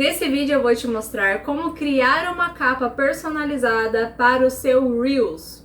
Nesse vídeo eu vou te mostrar como criar uma capa personalizada para o seu Reels.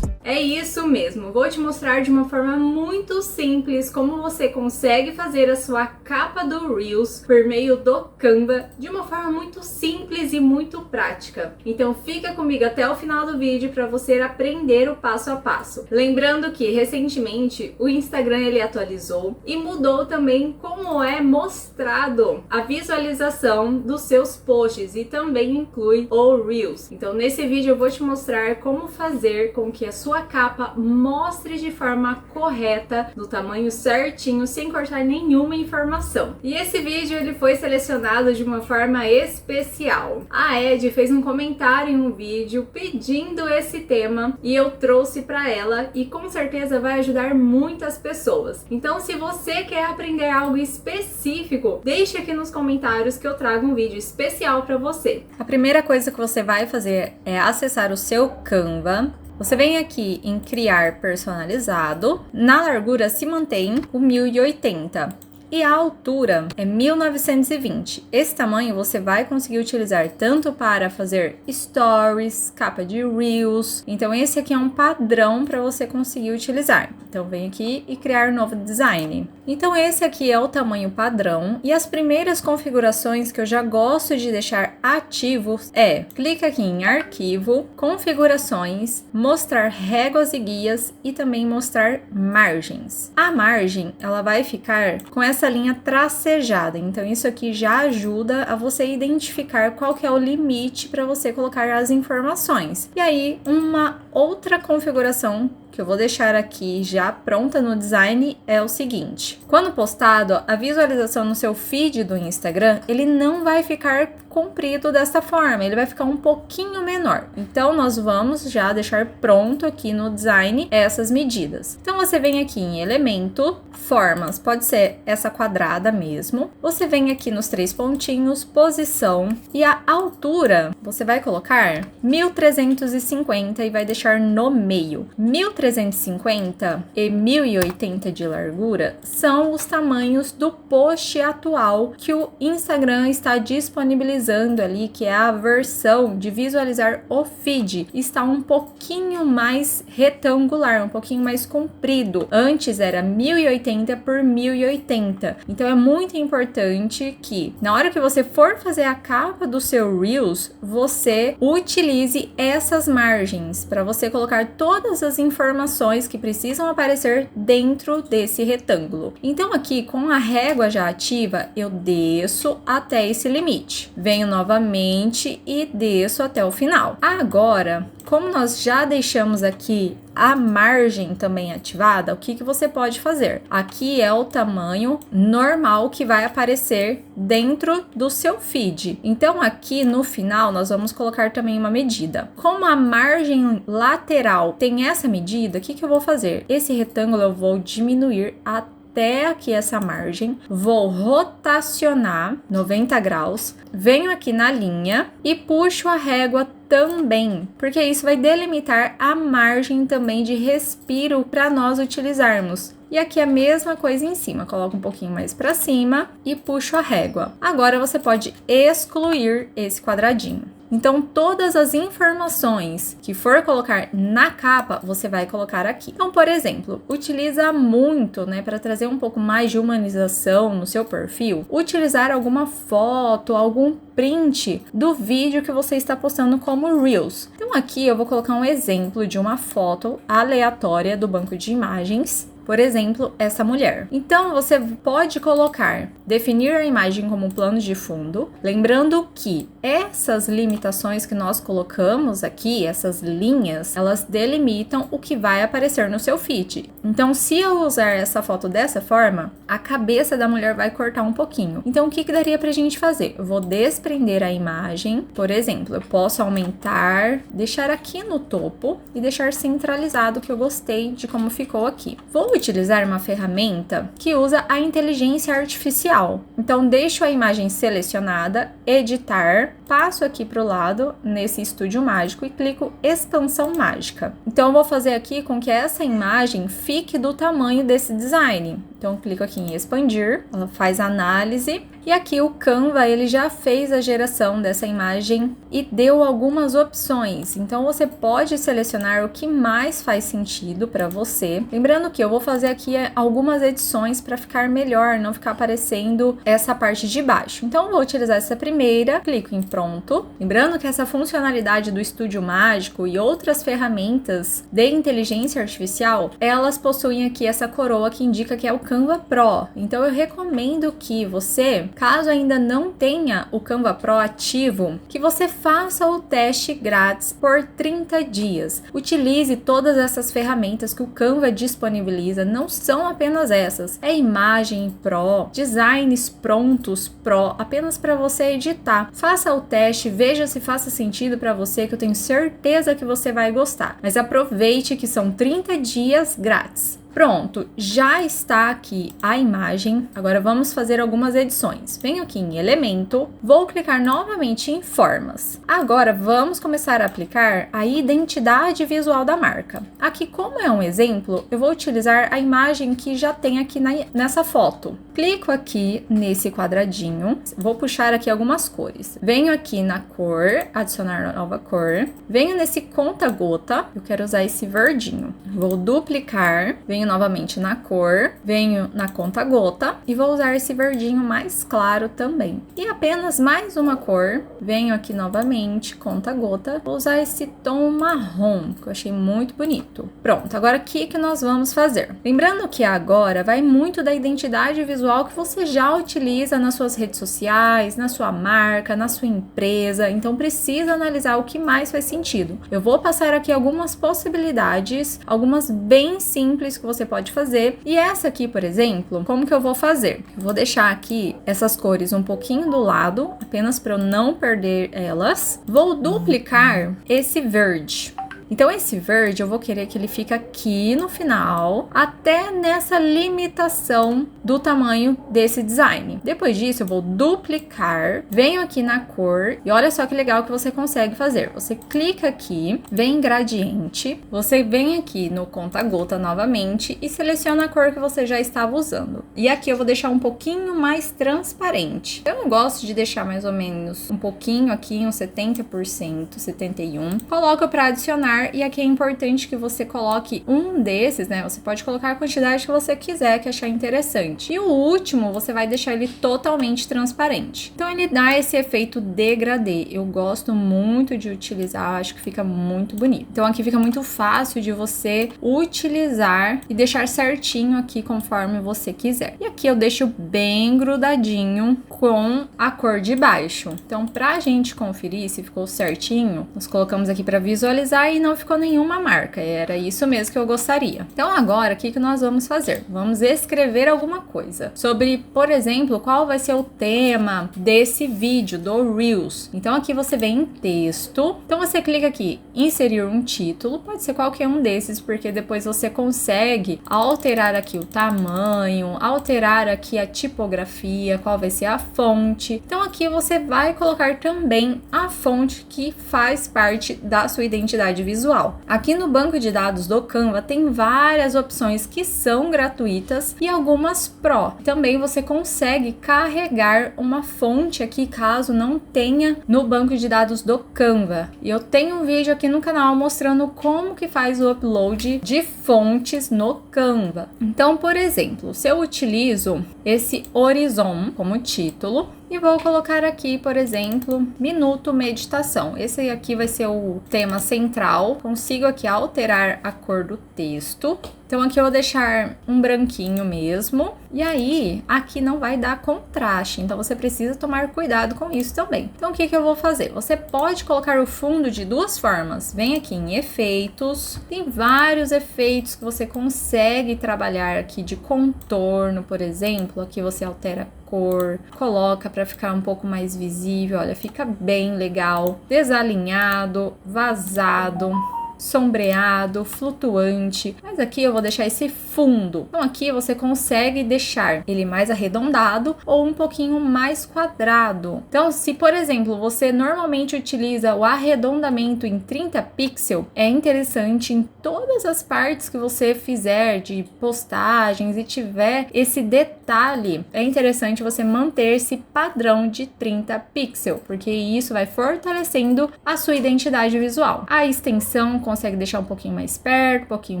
É isso mesmo, vou te mostrar de uma forma muito simples como você consegue fazer a sua capa do Reels por meio do Canva de uma forma muito simples e muito prática. Então fica comigo até o final do vídeo para você aprender o passo a passo. Lembrando que recentemente o Instagram ele atualizou e mudou também como é mostrado a visualização dos seus posts e também inclui o Reels. Então nesse vídeo eu vou te mostrar como fazer com que a sua capa mostre de forma correta, no tamanho certinho, sem cortar nenhuma informação. E esse vídeo ele foi selecionado de uma forma especial. A Ed fez um comentário em um vídeo pedindo esse tema e eu trouxe para ela e com certeza vai ajudar muitas pessoas. Então se você quer aprender algo específico, deixe aqui nos comentários que eu trago um vídeo especial para você. A primeira coisa que você vai fazer é acessar o seu Canva. Você vem aqui em criar personalizado, na largura se mantém o 1080 e a altura é 1920. Esse tamanho você vai conseguir utilizar tanto para fazer stories, capa de Reels, então esse aqui é um padrão para você conseguir utilizar. Então vem aqui e criar novo design. Então esse aqui é o tamanho padrão e as primeiras configurações que eu já gosto de deixar ativos é clica aqui em arquivo, configurações, mostrar réguas e guias e também mostrar margens. A margem ela vai ficar com essa linha tracejada, então isso aqui já ajuda a você identificar qual que é o limite para você colocar as informações. E aí uma outra configuração que eu vou deixar aqui já pronta no design é o seguinte: quando postado, a visualização no seu feed do Instagram, ele não vai ficar comprido dessa forma, ele vai ficar um pouquinho menor. Então nós vamos já deixar pronto aqui no design essas medidas. Então você vem aqui em elemento, formas, pode ser essa quadrada mesmo. Você vem aqui nos três pontinhos, posição e a altura, você vai colocar 1350 e vai deixar no meio. 1350 e 1080 de largura são os tamanhos do post atual que o Instagram está disponibilizando ali, que é a versão de visualizar o feed. Está um pouquinho mais retangular, um pouquinho mais comprido. Antes era 1080 por 1080. Então é muito importante que na hora que você for fazer a capa do seu Reels, você utilize essas margens para você colocar todas as informações que precisam aparecer dentro desse retângulo. Então aqui com a régua já ativa, eu desço até esse limite. Venho novamente e desço até o final. Agora, como nós já deixamos aqui a margem também ativada, o que você pode fazer? Aqui é o tamanho normal que vai aparecer dentro do seu feed. Então aqui no final nós vamos colocar também uma medida. Como a margem lateral tem essa medida, o que eu vou fazer? Esse retângulo eu vou diminuir até aqui essa margem, vou rotacionar 90 graus, venho aqui na linha e puxo a régua também, porque isso vai delimitar a margem também de respiro para nós utilizarmos. E aqui a mesma coisa em cima, coloco um pouquinho mais para cima e puxo a régua. Agora você pode excluir esse quadradinho. Então, todas as informações que for colocar na capa, você vai colocar aqui. Então, por exemplo, utiliza muito, né, para trazer um pouco mais de humanização no seu perfil, utilizar alguma foto, algum print do vídeo que você está postando como Reels. Então, aqui eu vou colocar um exemplo de uma foto aleatória do banco de imagens. Por exemplo, essa mulher. Então, você pode colocar, definir a imagem como plano de fundo, lembrando que essas limitações que nós colocamos aqui, essas linhas, elas delimitam o que vai aparecer no seu feed. Então, se eu usar essa foto dessa forma, a cabeça da mulher vai cortar um pouquinho. Então, o que daria pra gente fazer? Eu vou desprender a imagem, por exemplo, eu posso aumentar, deixar aqui no topo e deixar centralizado, que eu gostei de como ficou aqui. Vou utilizar uma ferramenta que usa a inteligência artificial. Então, deixo a imagem selecionada, editar, passo aqui para o lado nesse Estúdio Mágico e clico Expansão Mágica. Então, eu vou fazer aqui com que essa imagem fique do tamanho desse design. Então, clico aqui em expandir, ela faz análise. E aqui o Canva, ele já fez a geração dessa imagem e deu algumas opções. Então, você pode selecionar o que mais faz sentido para você. Lembrando que eu vou fazer aqui algumas edições para ficar melhor, não ficar aparecendo essa parte de baixo. Então, eu vou utilizar essa primeira, clico em pronto. Lembrando que essa funcionalidade do Estúdio Mágico e outras ferramentas de inteligência artificial, elas possuem aqui essa coroa que indica que é o Canva Pro. Então, eu recomendo que você, caso ainda não tenha o Canva Pro ativo, que você faça o teste grátis por 30 dias. Utilize todas essas ferramentas que o Canva disponibiliza, não são apenas essas. É imagem Pro, designs prontos Pro, apenas para você editar. Faça o teste, veja se faça sentido para você, que eu tenho certeza que você vai gostar. Mas aproveite que são 30 dias grátis. Pronto, já está aqui a imagem. Agora vamos fazer algumas edições. Venho aqui em Elemento, vou clicar novamente em Formas. Agora vamos começar a aplicar a identidade visual da marca. Aqui, como é um exemplo, eu vou utilizar a imagem que já tem aqui nessa foto. Clico aqui nesse quadradinho, vou puxar aqui algumas cores. Venho aqui na cor, adicionar nova cor. Venho nesse conta-gota, eu quero usar esse verdinho. Vou duplicar, venho novamente na cor, venho na conta-gota e vou usar esse verdinho mais claro também. E apenas mais uma cor, venho aqui novamente, conta-gota, vou usar esse tom marrom, que eu achei muito bonito. Pronto, agora o que nós vamos fazer? Lembrando que agora vai muito da identidade visual que você já utiliza nas suas redes sociais, na sua marca, na sua empresa, então precisa analisar o que mais faz sentido. Eu vou passar aqui algumas possibilidades, algumas bem simples que você pode fazer. E essa aqui, por exemplo, como que eu vou fazer? Eu vou deixar aqui essas cores um pouquinho do lado, apenas para eu não perder elas. Vou duplicar esse verde. Então, esse verde eu vou querer que ele fique aqui no final, até nessa limitação do tamanho desse design. Depois disso, eu vou duplicar, venho aqui na cor e olha só que legal que você consegue fazer. Você clica aqui, vem em gradiente, você vem aqui no conta-gota novamente e seleciona a cor que você já estava usando. E aqui eu vou deixar um pouquinho mais transparente. Eu não gosto de deixar mais ou menos um pouquinho aqui, uns 70%, 71%. Coloco para adicionar. E aqui é importante que você coloque um desses, né? Você pode colocar a quantidade que você quiser, que achar interessante. E o último, você vai deixar ele totalmente transparente. Então, ele dá esse efeito degradê. Eu gosto muito de utilizar, acho que fica muito bonito. Então, aqui fica muito fácil de você utilizar e deixar certinho aqui conforme você quiser. E aqui eu deixo bem grudadinho com a cor de baixo. Então, pra gente conferir se ficou certinho, nós colocamos aqui para visualizar e não ficou nenhuma marca, era isso mesmo que eu gostaria. Então agora, o que nós vamos fazer? Vamos escrever alguma coisa sobre, por exemplo, qual vai ser o tema desse vídeo, do Reels. Então aqui você vem em texto, então você clica aqui, inserir um título, pode ser qualquer um desses, porque depois você consegue alterar aqui o tamanho, alterar aqui a tipografia, qual vai ser a fonte. Então aqui você vai colocar também a fonte que faz parte da sua identidade visual. Aqui no banco de dados do Canva tem várias opções que são gratuitas e algumas Pro. Também você consegue carregar uma fonte aqui caso não tenha no banco de dados do Canva. E eu tenho um vídeo aqui no canal mostrando como que faz o upload de fontes no Canva. Então, por exemplo, se eu utilizo esse Horizon como título, e vou colocar aqui, por exemplo, Minuto Meditação. Esse aqui vai ser o tema central. Consigo aqui alterar a cor do texto. Então aqui eu vou deixar um branquinho mesmo. E aí, aqui não vai dar contraste. Então você precisa tomar cuidado com isso também. Então o que eu vou fazer? Você pode colocar o fundo de duas formas. Vem aqui em efeitos. Tem vários efeitos que você consegue trabalhar aqui de contorno, por exemplo. Aqui você altera cor, coloca para ficar um pouco mais visível, olha, fica bem legal, desalinhado, vazado. sombreado, flutuante, mas aqui eu vou deixar esse fundo. Então aqui você consegue deixar ele mais arredondado ou um pouquinho mais quadrado. Então se, por exemplo, você normalmente utiliza o arredondamento em 30 pixels, é interessante em todas as partes que você fizer de postagens e tiver esse detalhe, é interessante você manter esse padrão de 30 pixels, porque isso vai fortalecendo a sua identidade visual. A extensão consegue deixar um pouquinho mais perto, um pouquinho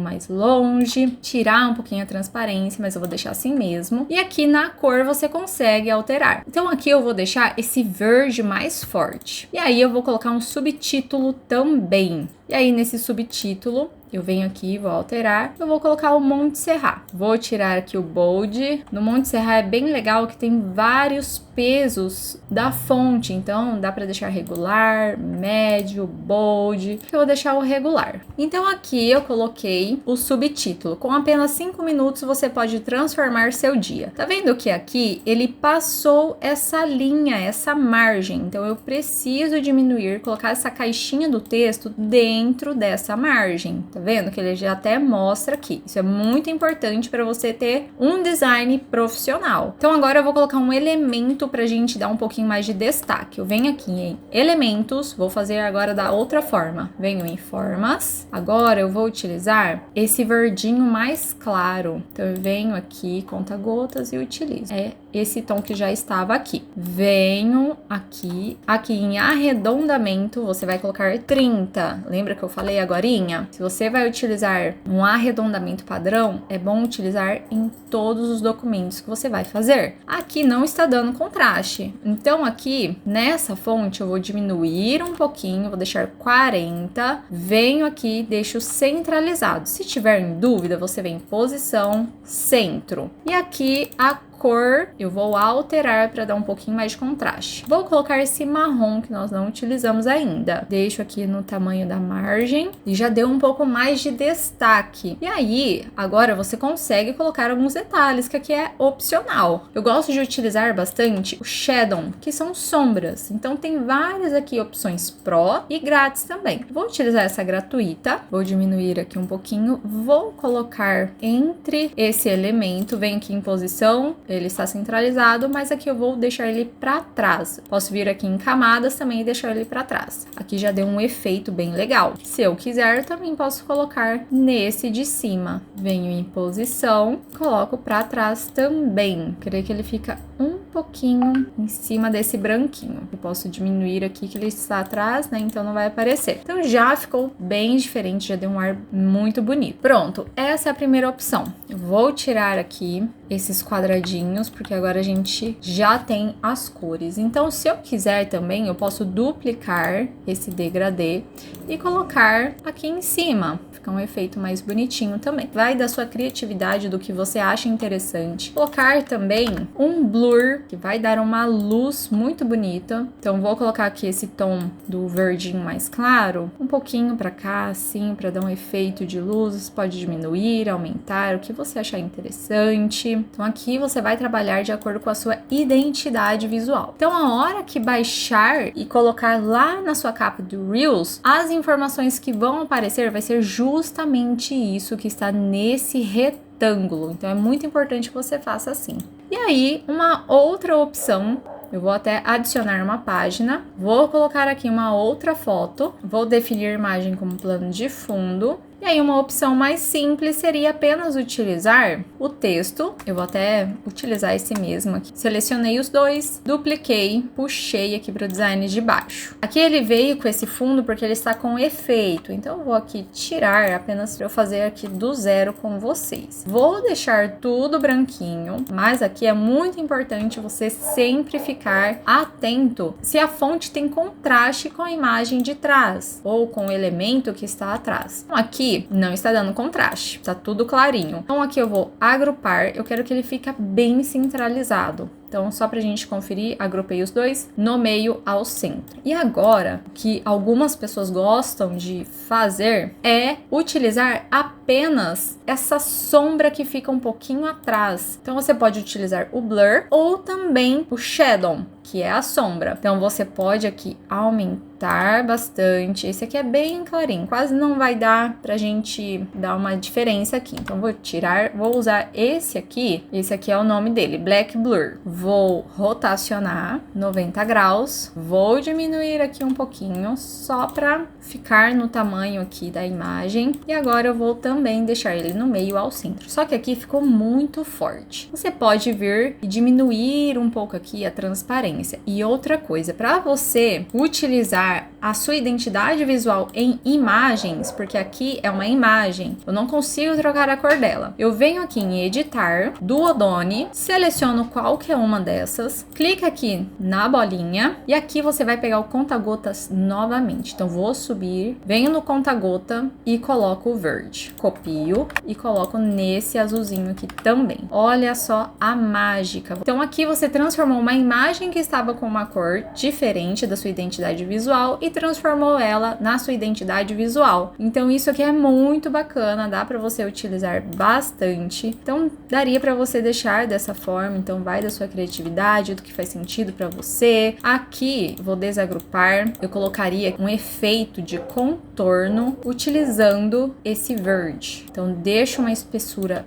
mais longe, tirar um pouquinho a transparência, mas eu vou deixar assim mesmo. E aqui na cor você consegue alterar. Então aqui eu vou deixar esse verde mais forte. E aí eu vou colocar um subtítulo também. E aí nesse subtítulo eu venho aqui, vou alterar, eu vou colocar o Monte Serra. Vou tirar aqui o bold. No Monte Serra é bem legal que tem vários pesos da fonte, então dá para deixar regular, médio, bold. Eu vou deixar o regular. Então aqui eu coloquei o subtítulo. Com apenas 5 minutos você pode transformar seu dia. Tá vendo que aqui ele passou essa linha, essa margem. Então eu preciso diminuir, colocar essa caixinha do texto dentro dessa margem. Tá vendo que ele já até mostra aqui. Isso é muito importante para você ter um design profissional. Então agora eu vou colocar um elemento pra gente dar um pouquinho mais de destaque. Eu venho aqui em elementos, vou fazer agora da outra forma. Venho em formas. Agora eu vou utilizar esse verdinho mais claro. Então eu venho aqui, conta-gotas e utilizo. É esse tom que já estava aqui. Venho aqui em arredondamento, você vai colocar 30. Lembra que eu falei agorinha? Se você vai utilizar um arredondamento padrão, é bom utilizar em todos os documentos que você vai fazer. Aqui não está dando contraste. Então aqui, nessa fonte, eu vou diminuir um pouquinho, vou deixar 40. Venho aqui, deixo centralizado. Se tiver em dúvida, você vem em posição, centro. E aqui a cor eu vou alterar para dar um pouquinho mais de contraste. Vou colocar esse marrom que nós não utilizamos ainda. Deixo aqui no tamanho da margem e já deu um pouco mais de destaque. E aí, agora você consegue colocar alguns detalhes que aqui é opcional. Eu gosto de utilizar bastante o Shadow, que são sombras. Então tem várias aqui opções Pro e grátis também. Vou utilizar essa gratuita. Vou diminuir aqui um pouquinho. Vou colocar entre esse elemento. Venho aqui em posição. Ele está centralizado, mas aqui eu vou deixar ele para trás. Posso vir aqui em camadas também e deixar ele para trás. Aqui já deu um efeito bem legal. Se eu quiser, também posso colocar nesse de cima. Venho em posição, coloco para trás também. Creio que ele fica um pouquinho em cima desse branquinho. Eu posso diminuir aqui que ele está atrás, né? Então não vai aparecer. Então já ficou bem diferente, já deu um ar muito bonito. Pronto, essa é a primeira opção. Eu vou tirar aqui esses quadradinhos, porque agora a gente já tem as cores. Então, se eu quiser também, eu posso duplicar esse degradê e colocar aqui em cima. Fica um efeito mais bonitinho também. Vai da sua criatividade, do que você acha interessante. Colocar também um blur, que vai dar uma luz muito bonita. Então, vou colocar aqui esse tom do verdinho mais claro, um pouquinho pra cá, assim, pra dar um efeito de luz. Pode diminuir, aumentar, o que você achar interessante. Então, aqui você vai trabalhar de acordo com a sua identidade visual. Então, a hora que baixar e colocar lá na sua capa do Reels, as informações que vão aparecer vai ser justamente isso que está nesse retângulo. Então, é muito importante que você faça assim. E aí, uma outra opção, eu vou até adicionar uma página, vou colocar aqui uma outra foto, vou definir a imagem como plano de fundo. E aí uma opção mais simples seria apenas utilizar o texto. Eu vou até utilizar esse mesmo aqui. Selecionei os dois, dupliquei, puxei aqui para o design de baixo. Aqui ele veio com esse fundo porque ele está com efeito. Então eu vou aqui tirar apenas para eu fazer aqui do zero com vocês. Vou deixar tudo branquinho, mas aqui é muito importante você sempre ficar atento se a fonte tem contraste com a imagem de trás ou com o elemento que está atrás. Então, aqui não está dando contraste, tá tudo clarinho. Então aqui eu vou agrupar, eu quero que ele fique bem centralizado. Então, só pra gente conferir, agrupei os dois no meio ao centro. E agora, o que algumas pessoas gostam de fazer é utilizar apenas essa sombra que fica um pouquinho atrás. Então, você pode utilizar o blur ou também o shadow, que é a sombra. Então, você pode aqui aumentar bastante. Esse aqui é bem clarinho, quase não vai dar pra gente dar uma diferença aqui. Então, vou usar esse aqui é o nome dele, Black Blur. Vou rotacionar 90 graus, vou diminuir aqui um pouquinho, só pra ficar no tamanho aqui da imagem. E agora eu vou também deixar ele no meio ao centro. Só que aqui ficou muito forte. Você pode vir e diminuir um pouco aqui a transparência. E outra coisa, para você utilizar a sua identidade visual em imagens, porque aqui é uma imagem, eu não consigo trocar a cor dela. Eu venho aqui em editar, do Odone, seleciono qualquer uma dessas, clica aqui na bolinha e aqui você vai pegar o conta-gotas novamente. Então vou subir, venho no conta-gota e coloco o verde. Copio e coloco nesse azulzinho aqui também. Olha só a mágica. Então aqui você transformou uma imagem que estava com uma cor diferente da sua identidade visual e transformou ela na sua identidade visual. Então isso aqui é muito bacana, dá para você utilizar bastante. Então daria para você deixar dessa forma, então vai da sua criatividade, do que faz sentido para você. Aqui vou desagrupar, eu colocaria um efeito de contorno utilizando esse verde. Então deixo uma espessura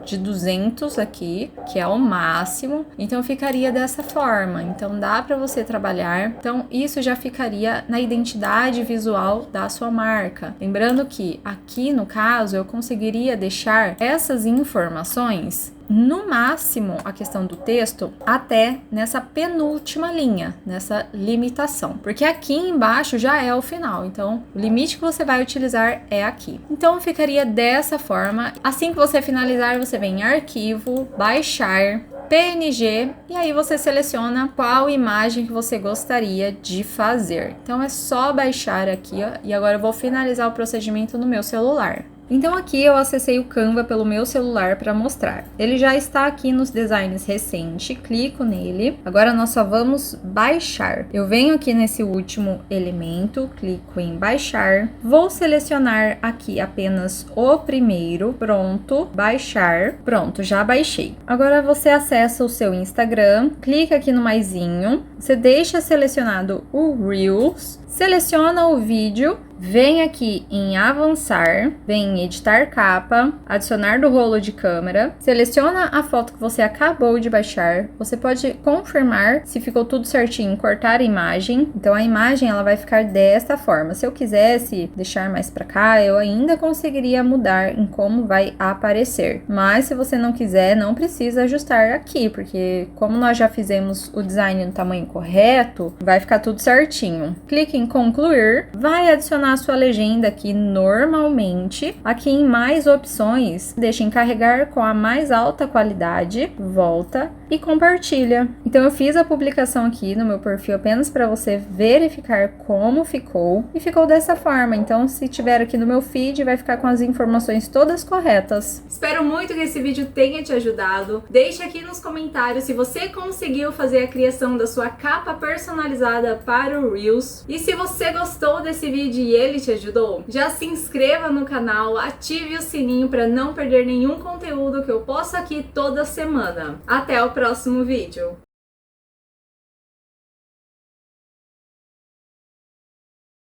de 200 aqui, que é o máximo. Então ficaria dessa forma. Então dá para você trabalhar. Então isso já ficaria na identidade visual da sua marca. Lembrando que aqui no caso eu conseguiria deixar essas informações no máximo a questão do texto até nessa penúltima linha, nessa limitação, porque aqui embaixo já é o final, então o limite que você vai utilizar é aqui. Então ficaria dessa forma. Assim que você finalizar, você vem em arquivo, baixar, PNG, e aí você seleciona qual imagem que você gostaria de fazer. Então é só baixar aqui, ó, e agora eu vou finalizar o procedimento no meu celular. Então aqui eu acessei o Canva pelo meu celular para mostrar. Ele já está aqui nos designs recente, clico nele. Agora nós só vamos baixar. Eu venho aqui nesse último elemento, clico em baixar. Vou selecionar aqui apenas o primeiro. Pronto, baixar. Pronto, já baixei. Agora você acessa o seu Instagram, clica aqui no maisinho. Você deixa selecionado o Reels, seleciona o vídeo. Vem aqui em avançar, vem em editar capa, adicionar do rolo de câmera, seleciona a foto que você acabou de baixar, você pode confirmar se ficou tudo certinho, cortar a imagem, então a imagem ela vai ficar desta forma. Se eu quisesse deixar mais pra cá, eu ainda conseguiria mudar em como vai aparecer, mas se você não quiser, não precisa ajustar aqui, porque como nós já fizemos o design no tamanho correto, vai ficar tudo certinho. Clique em concluir, vai adicionar a sua legenda aqui normalmente. Aqui em mais opções, deixa em carregar com a mais alta qualidade, volta e compartilha. Então eu fiz a publicação aqui no meu perfil apenas para você verificar como ficou e ficou dessa forma. Então se tiver aqui no meu feed vai ficar com as informações todas corretas. Espero muito que esse vídeo tenha te ajudado. Deixa aqui nos comentários se você conseguiu fazer a criação da sua capa personalizada para o Reels. E se você gostou desse vídeo e ele te ajudou, já se inscreva no canal, ative o sininho para não perder nenhum conteúdo que eu posto aqui toda semana. Até o próximo vídeo!